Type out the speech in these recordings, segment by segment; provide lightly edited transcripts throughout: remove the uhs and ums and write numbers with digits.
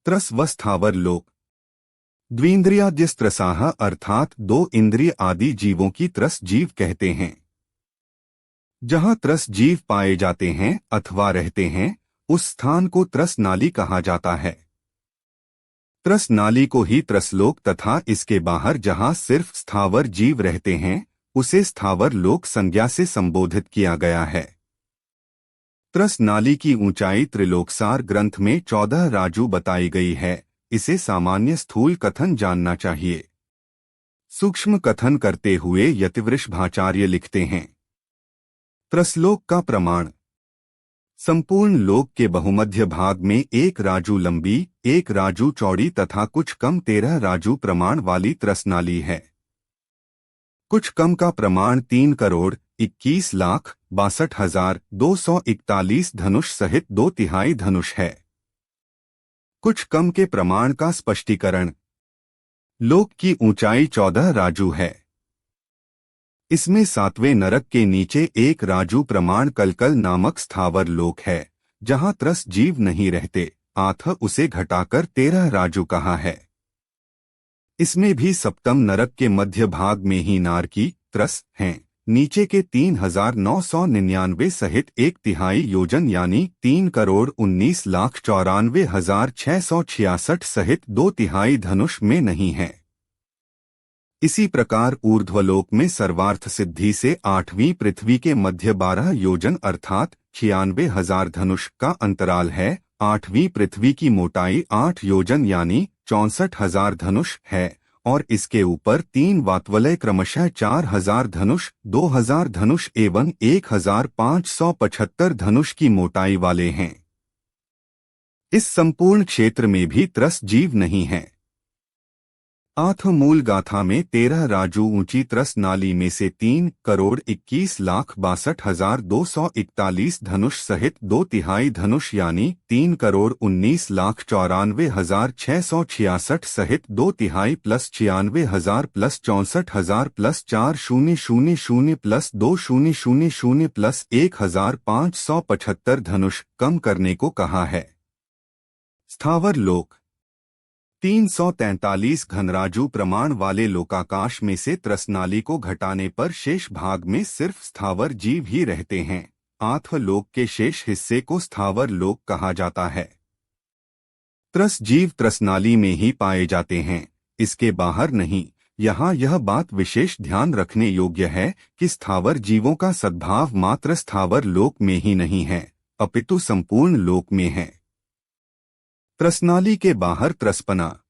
त्रस व स्थावर लोक। द्विंद्रियाद्यस्त्रसाह अर्थात दो इंद्रिय आदि जीवों की त्रस जीव कहते हैं। जहाँ त्रस जीव पाए जाते हैं अथवा रहते हैं, उस स्थान को त्रस नाली कहा जाता है। त्रस नाली को ही त्रसलोक तथा इसके बाहर जहाँ सिर्फ स्थावर जीव रहते हैं, उसे स्थावर लोक संज्ञा से संबोधित किया गया है। त्रस नाली की ऊंचाई त्रिलोकसार ग्रंथ में 14 राजू बताई गई है। इसे सामान्य स्थूल कथन जानना चाहिए। सूक्ष्म कथन करते हुए यतिवृषभाचार्य लिखते हैं, त्रसलोक का प्रमाण। संपूर्ण लोक के बहुमध्य भाग में 1 राजू लंबी, 1 राजू चौड़ी तथा कुछ कम 13 राजू प्रमाण वाली त्रसनाली है। कुछ कम का प्रमाण 3,21,62,241 धनुष सहित 2/3 धनुष है। कुछ कम के प्रमाण का स्पष्टीकरण। लोक की ऊंचाई 14 राजू है। इसमें 7वें नरक के नीचे 1 राजू प्रमाण कलकल नामक स्थावर लोक है, जहां त्रस जीव नहीं रहते, आथ उसे घटाकर 13 राजू कहा है। इसमें भी सप्तम नरक के मध्य भाग में ही नारकी त्रस हैं। नीचे के 3,999 सहित 1/3 योजन यानी 3,19,94,666 सहित 2/3 धनुष में नहीं है। इसी प्रकार ऊर्ध्वलोक में सर्वार्थ सिद्धि से 8वीं पृथ्वी के मध्य 12 योजन अर्थात 96,000 धनुष का अंतराल है। 8वीं पृथ्वी की मोटाई 8 योजन यानी 64,000 धनुष है और इसके ऊपर 3 वातवलय क्रमशः 4,000 धनुष, 2,000 धनुष एवं 1,575 धनुष की मोटाई वाले हैं। इस संपूर्ण क्षेत्र में भी त्रस जीव नहीं है। आथ मूल गाथा में 13 राजू ऊंची त्रस नाली में से 3,21,62,241 धनुष सहित 2/3 धनुष यानी 3,19,94,666 सहित 2/3 plus 96,000 plus 64,000 plus 4,000 plus 2,000 plus 1,575 धनुष कम करने को कहा है। स्थावर लोक 343 घनराजू प्रमाण वाले लोकाकाश में से त्रसनाली को घटाने पर शेष भाग में सिर्फ स्थावर जीव ही रहते हैं। आथ लोक के शेष हिस्से को स्थावर लोक कहा जाता है। त्रस जीव त्रसनाली में ही पाए जाते हैं, इसके बाहर नहीं। यहाँ यह बात विशेष ध्यान रखने योग्य है कि स्थावर जीवों का सद्भाव मात्र स्थावर लोक में ही नहीं है, अपितु संपूर्ण लोक में है। त्रसनाली के बाहर त्रसपना।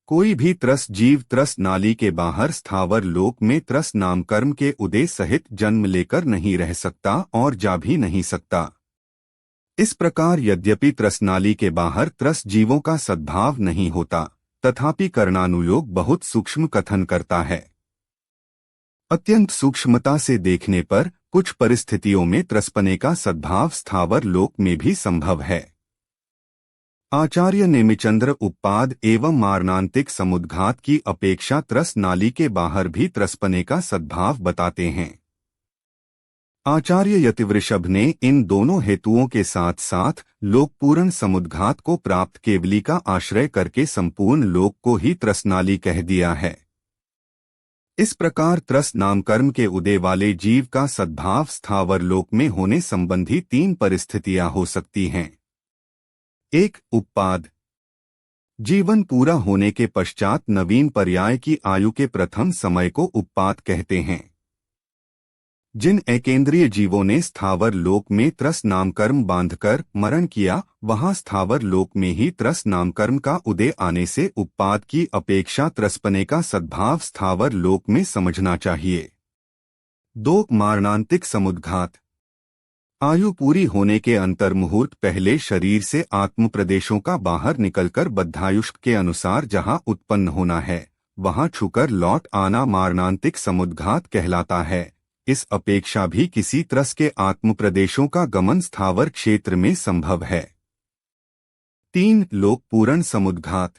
कोई भी त्रस जीव त्रस नाली के बाहर स्थावर लोक में त्रस नाम कर्म के उदय सहित जन्म लेकर नहीं रह सकता और जा भी नहीं सकता। इस प्रकार यद्यपि त्रसनाली के बाहर त्रस जीवों का सद्भाव नहीं होता, तथापि कर्णानुयोग बहुत सूक्ष्म कथन करता है। अत्यंत सूक्ष्मता से देखने पर कुछ परिस्थितियों में त्रसपने का सद्भाव स्थावर लोक में भी संभव है। आचार्य नेमिचंद्र उपपाद एवं मारणांतिक समुद्घात की अपेक्षा त्रस नाली के बाहर भी त्रसपने का सद्भाव बताते हैं। आचार्य यतिवृषभ ने इन दोनों हेतुओं के साथ साथ लोकपूर्ण समुद्घात को प्राप्त केवली का आश्रय करके संपूर्ण लोक को ही त्रसनाली कह दिया है। इस प्रकार त्रस नाम कर्म के उदय वाले जीव का सद्भाव स्थावर लोक में होने संबंधी 3 परिस्थितियां हो सकती हैं। 1. उपपाद। जीवन पूरा होने के पश्चात नवीन पर्याय की आयु के प्रथम समय को उपपाद कहते हैं। जिन एकेंद्रीय जीवों ने स्थावर लोक में त्रस नाम कर्म बांधकर मरण किया, वहां स्थावर लोक में ही त्रस नाम कर्म का उदय आने से उपपाद की अपेक्षा त्रसपने का सद्भाव स्थावर लोक में समझना चाहिए। 2. मारणांतिक समुद्घात। आयु पूरी होने के अंतर्मुहूर्त पहले शरीर से आत्म प्रदेशों का बाहर निकलकर बद्धायुष्क के अनुसार जहां उत्पन्न होना है, वहां छूकर लौट आना मारणांतिक समुद्घात कहलाता है। इस अपेक्षा भी किसी त्रस के आत्म प्रदेशों का गमन स्थावर क्षेत्र में संभव है। 3. लोकपूर्ण समुद्घात।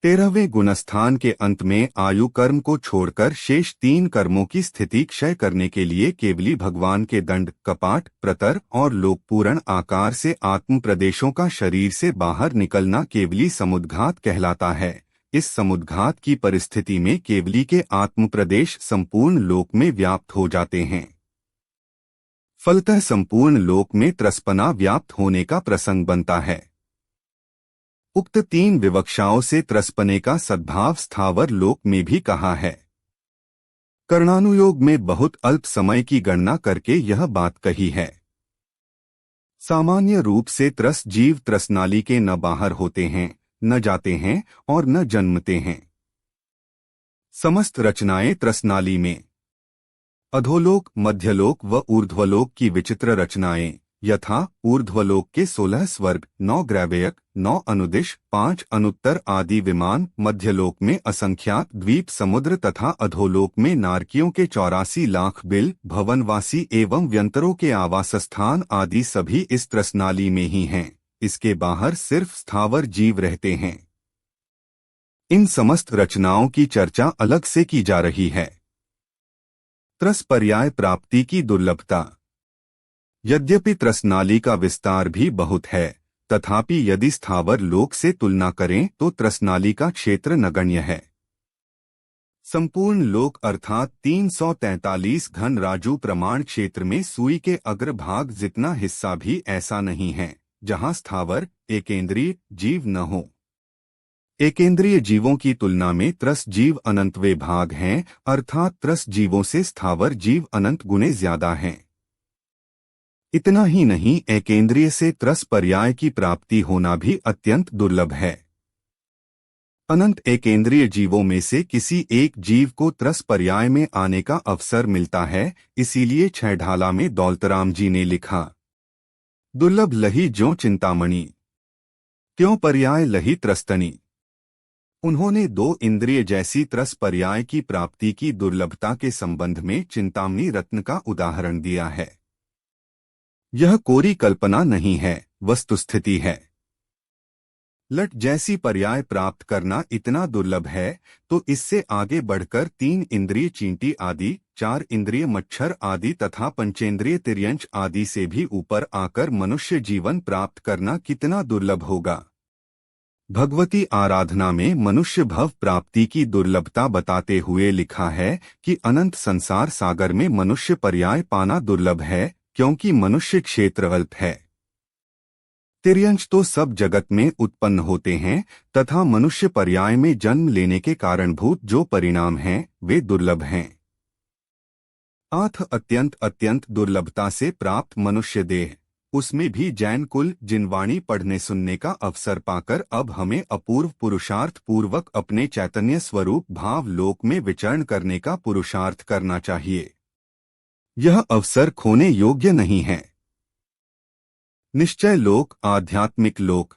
13वें गुणस्थान के अंत में आयु कर्म को छोड़कर शेष 3 कर्मों की स्थिति क्षय करने के लिए केवली भगवान के दंड, कपाट, प्रतर और लोकपूर्ण आकार से आत्म प्रदेशों का शरीर से बाहर निकलना केवली समुद्घात कहलाता है। इस समुद्घात की परिस्थिति में केवली के आत्म प्रदेश संपूर्ण लोक में व्याप्त हो जाते हैं। फलतः संपूर्ण लोक में त्रस्पना व्याप्त होने का प्रसंग बनता है। उक्त 3 विवक्षाओं से त्रस्पने का सद्भाव स्थावर लोक में भी कहा है। कर्णानुयोग में बहुत अल्प समय की गणना करके यह बात कही है। सामान्य रूप से त्रस जीव त्रसनाली के न बाहर होते हैं, न जाते हैं और न जन्मते हैं। समस्त रचनाएं त्रसनाली में। अधोलोक, मध्यलोक व ऊर्ध्वलोक की विचित्र रचनाएं यथा ऊर्ध्वलोक के 16 स्वर्ग, 9 ग्रैवयक, 9 अनुदिश, 5 अनुत्तर आदि विमान, मध्यलोक में असंख्यात द्वीप समुद्र तथा अधोलोक में नारकियों के 84 लाख बिल, भवनवासी एवं व्यंतरों के आवास स्थान आदि सभी इस त्रसनाली में ही हैं। इसके बाहर सिर्फ स्थावर जीव रहते हैं। इन समस्त रचनाओं की चर्चा अलग से की जा रही है। त्रस पर्याय प्राप्ति की दुर्लभता। यद्यपि त्रसनाली का विस्तार भी बहुत है, तथापि यदि स्थावर लोक से तुलना करें तो त्रसनाली का क्षेत्र नगण्य है। संपूर्ण लोक अर्थात 343 घन राजू प्रमाण क्षेत्र में सुई के अग्रभाग जितना हिस्सा भी ऐसा नहीं है जहां स्थावर एकेंद्रीय जीव न हो। एकेंद्रीय जीवों की तुलना में त्रस जीव अनंतवे भाग हैं, अर्थात त्रस जीवों से स्थावर जीव अनंत गुणे ज्यादा हैं। इतना ही नहीं, एकेंद्रीय से त्रस पर्याय की प्राप्ति होना भी अत्यंत दुर्लभ है। अनंत एकेंद्रीय जीवों में से किसी एक जीव को त्रस पर्याय में आने का अवसर मिलता है। इसीलिए छहढाला में दौलतराम जी ने लिखा, दुर्लभ लही ज्यों चिंतामणि, त्यों पर्याय लही त्रस्तनी। उन्होंने 2 इंद्रिय जैसी त्रस पर्याय की प्राप्ति की दुर्लभता के संबंध में चिंतामणि रत्न का उदाहरण दिया है। यह कोरी कल्पना नहीं है, वस्तुस्थिति है। लट जैसी पर्याय प्राप्त करना इतना दुर्लभ है तो इससे आगे बढ़कर 3 इंद्रिय चींटी आदि, 4 इंद्रिय मच्छर आदि तथा पंचेंद्रिय तिर्यंच आदि से भी ऊपर आकर मनुष्य जीवन प्राप्त करना कितना दुर्लभ होगा। भगवती आराधना में मनुष्य भव प्राप्ति की दुर्लभता बताते हुए लिखा है कि अनंत संसार सागर में मनुष्य पर्याय पाना दुर्लभ है, क्योंकि मनुष्य क्षेत्र अल्प है। तिर्यंच तो सब जगत में उत्पन्न होते हैं तथा मनुष्य पर्याय में जन्म लेने के कारणभूत जो परिणाम हैं वे दुर्लभ हैं। आठ अत्यंत अत्यंत दुर्लभता से प्राप्त मनुष्य देह, उसमें भी जैन कुल जिनवाणी पढ़ने सुनने का अवसर पाकर अब हमें अपूर्व पुरुषार्थ पूर्वक अपने चैतन्य स्वरूप भाव लोक में विचरण करने का पुरुषार्थ करना चाहिए। यह अवसर खोने योग्य नहीं है। निश्चय लोक, आध्यात्मिक लोक।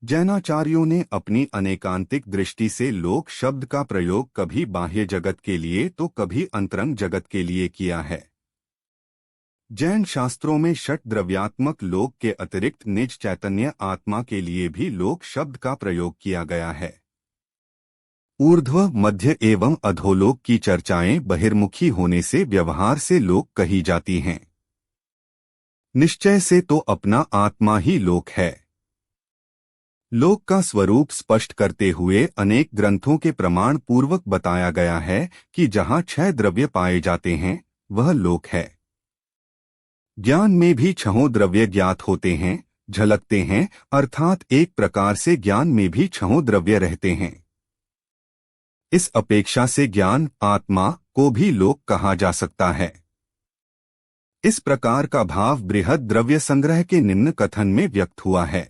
जैनाचार्यों ने अपनी अनेकांतिक दृष्टि से लोक शब्द का प्रयोग कभी बाह्य जगत के लिए तो कभी अंतरंग जगत के लिए किया है। जैन शास्त्रों में षट द्रव्यात्मक लोक के अतिरिक्त निज चैतन्य आत्मा के लिए भी लोक शब्द का प्रयोग किया गया है। ऊर्ध्व, मध्य एवं अधोलोक की चर्चाएं बहिर्मुखी होने से व्यवहार से लोक कही जाती हैं। निश्चय से तो अपना आत्मा ही लोक है। लोक का स्वरूप स्पष्ट करते हुए अनेक ग्रंथों के प्रमाण पूर्वक बताया गया है कि जहां 6 द्रव्य पाए जाते हैं वह लोक है। ज्ञान में भी 6 द्रव्य ज्ञात होते हैं, झलकते हैं, अर्थात एक प्रकार से ज्ञान में भी 6 द्रव्य रहते हैं। इस अपेक्षा से ज्ञान आत्मा को भी लोक कहा जा सकता है। इस प्रकार का भाव बृहद द्रव्य संग्रह के निम्न कथन में व्यक्त हुआ है।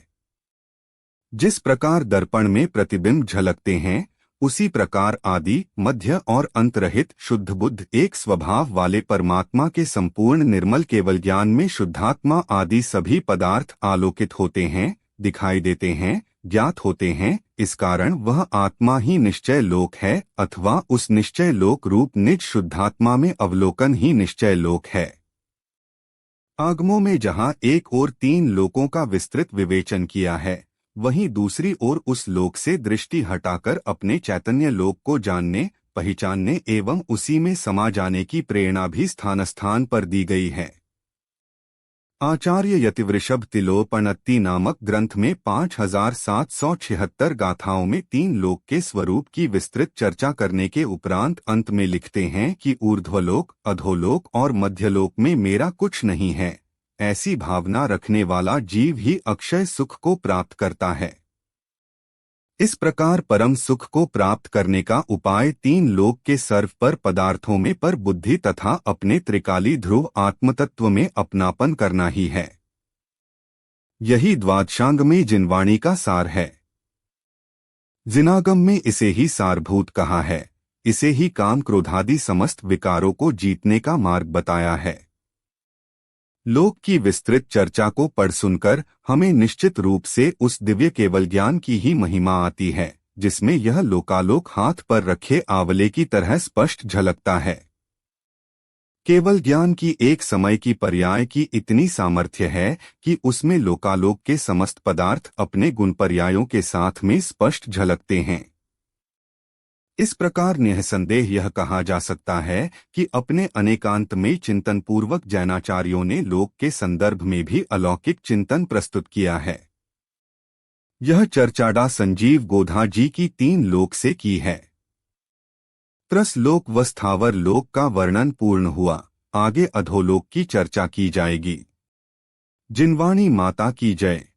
जिस प्रकार दर्पण में प्रतिबिंब झलकते हैं, उसी प्रकार आदि, मध्य और अंत रहित शुद्ध बुद्ध एक स्वभाव वाले परमात्मा के संपूर्ण निर्मल केवल ज्ञान में शुद्धात्मा आदि सभी पदार्थ आलोकित होते हैं, दिखाई देते हैं, ज्ञात होते हैं। इस कारण वह आत्मा ही निश्चय लोक है अथवा उस निश्चय लोक रूप निज शुद्धात्मा में अवलोकन ही निश्चय लोक है। आगमों में जहाँ 1 और 3 लोकों का विस्तृत विवेचन किया है, वहीं दूसरी ओर उस लोक से दृष्टि हटाकर अपने चैतन्य लोक को जानने, पहचानने एवं उसी में समा जाने की प्रेरणा भी स्थान स्थान पर दी गई है। आचार्य यतिवृषभ तिलोपनत्ति नामक ग्रंथ में 5776 गाथाओं में तीन लोक के स्वरूप की विस्तृत चर्चा करने के उपरांत अंत में लिखते हैं कि ऊर्ध्वलोक, अधोलोक और मध्यलोक में मेरा कुछ नहीं है। ऐसी भावना रखने वाला जीव ही अक्षय सुख को प्राप्त करता है। इस प्रकार परम सुख को प्राप्त करने का उपाय तीन लोक के सर्व पर पदार्थों में पर बुद्धि तथा अपने त्रिकाली ध्रुव आत्मतत्व में अपनापन करना ही है। यही द्वादशांग में जिनवाणी का सार है। जिनागम में इसे ही सारभूत कहा है। इसे ही काम क्रोधादि समस्त विकारों को जीतने का मार्ग बताया है। लोक की विस्तृत चर्चा को पढ़ सुनकर हमें निश्चित रूप से उस दिव्य केवल ज्ञान की ही महिमा आती है, जिसमें यह लोकालोक हाथ पर रखे आंवले की तरह स्पष्ट झलकता है। केवल ज्ञान की एक समय की पर्याय की इतनी सामर्थ्य है कि उसमें लोकालोक के समस्त पदार्थ अपने गुण पर्यायों के साथ में स्पष्ट झलकते हैं। इस प्रकार निःसंदेह यह कहा जा सकता है कि अपने अनेकांत में चिंतन पूर्वक जैनाचार्यों ने लोक के संदर्भ में भी अलौकिक चिंतन प्रस्तुत किया है। यह चर्चाड़ा संजीव गोधा जी की तीन लोक से की है। त्रसलोक व स्थावर लोक का वर्णन पूर्ण हुआ। आगे अधोलोक की चर्चा की जाएगी। जिनवाणी माता की जय।